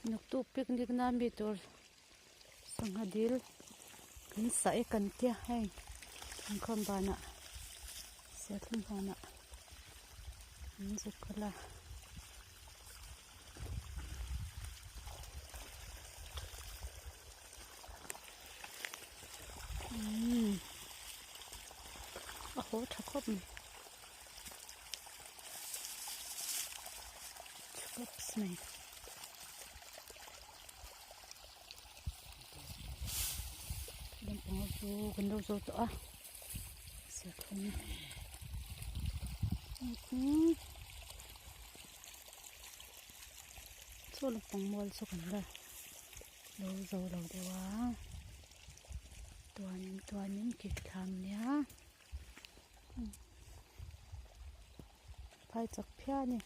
nuk tu picnic na mi tur sanghadil kan sai kan tia hai kan khom bana setlum hana zukala aho thakop chops này đang có vô gần đâu rồi tụi sẽ không số lượng bằng mồi số gần đây đâu rồi đâu đi quá toàn kịp làm nhá phải chọc pia nè